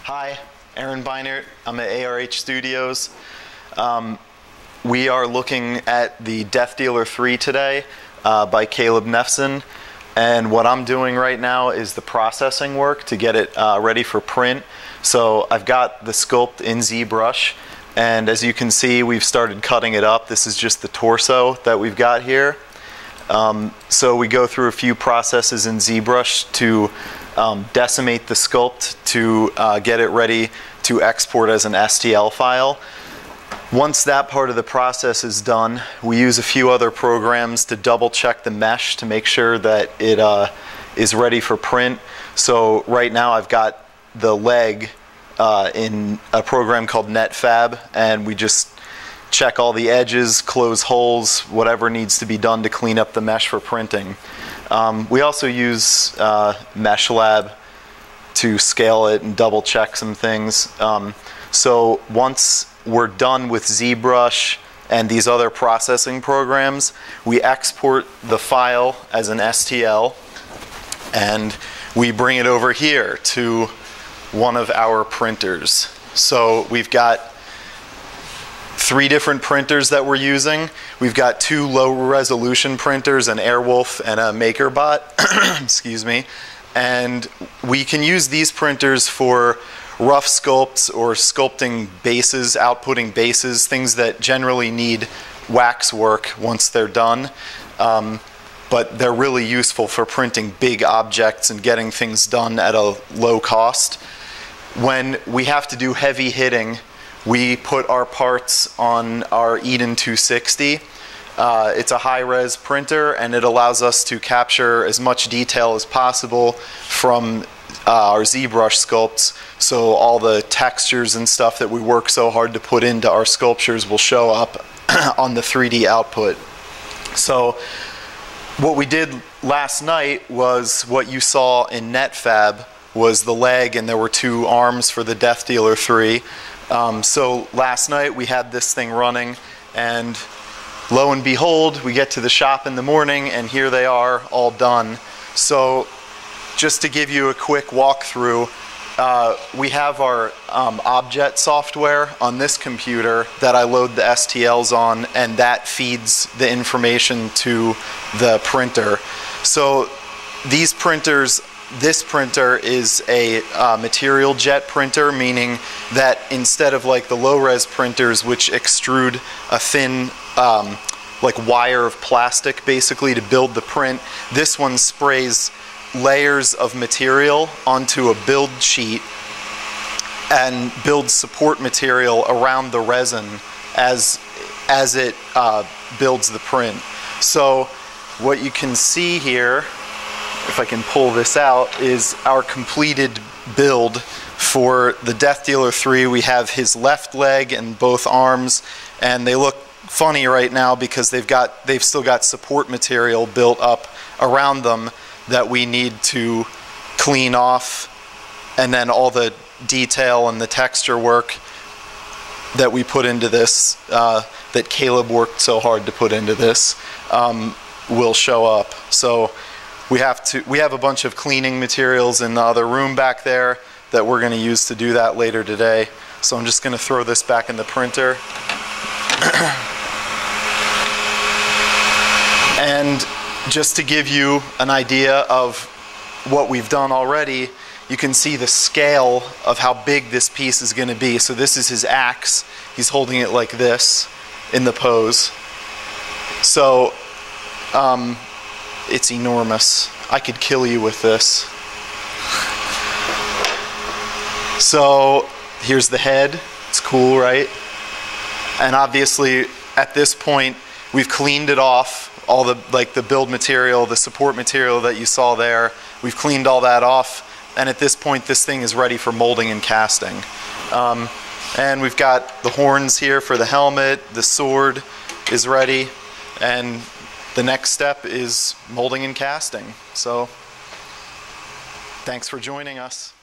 Hi, Ehren Beinert. I'm at ARH Studios. We are looking at the Death Dealer 3 today by Caleb Nefson. And what I'm doing right now is the processing work to get it ready for print. So I've got the sculpt in ZBrush. And as you can see, we've started cutting it up. This is just the torso that we've got here. So we go through a few processes in ZBrush to decimate the sculpt to get it ready to export as an STL file. Once that part of the process is done, we use a few other programs to double check the mesh to make sure that it is ready for print. So right now I've got the leg in a program called NetFab, and we just check all the edges, close holes, whatever needs to be done to clean up the mesh for printing. We also use MeshLab to scale it and double check some things. So once we're done with ZBrush and these other processing programs, we export the file as an STL and we bring it over here to one of our printers. So we've got 3 different printers that we're using. We've got 2 low-resolution printers, an Airwolf and a MakerBot, excuse me. And we can use these printers for rough sculpts or sculpting bases, outputting bases, things that generally need wax work once they're done. But they're really useful for printing big objects and getting things done at a low cost. When we have to do heavy hitting, we put our parts on our Eden 260. It's a high-res printer, and it allows us to capture as much detail as possible from our ZBrush sculpts, so all the textures and stuff that we work so hard to put into our sculptures will show up on the 3D output. So what we did last night was what you saw in NetFab was the leg, and there were 2 arms for the Death Dealer 3. So last night we had this thing running, and lo and behold, we get to the shop in the morning and here they are all done. So just to give you a quick walkthrough, we have our Objet software on this computer that I load the STLs on, and that feeds the information to the printer. So these printers, this printer is a material jet printer, meaning that instead of like the low-res printers which extrude a thin like wire of plastic basically to build the print, this one sprays layers of material onto a build sheet and builds support material around the resin as it builds the print. So what you can see here, if I can pull this out, is our completed build for the Death Dealer 3. We have his left leg and both arms, and they look funny right now because they've still got support material built up around them that we need to clean off, and then all the detail and the texture work that we put into this, that Caleb worked so hard to put into this, will show up. So we have a bunch of cleaning materials in the other room back there that we're going to use to do that later today. So I'm just going to throw this back in the printer. And just to give you an idea of what we've done already, you can see the scale of how big this piece is going to be. So this is his axe. He's holding it like this in the pose. So it's enormous. I could kill you with this. So here's the head. It's cool, right? And obviously at this point we've cleaned it off, all the build material, the support material that you saw there. We've cleaned all that off, and at this point this thing is ready for molding and casting. And we've got the horns here for the helmet, the sword is ready, and the next step is molding and casting. So thanks for joining us.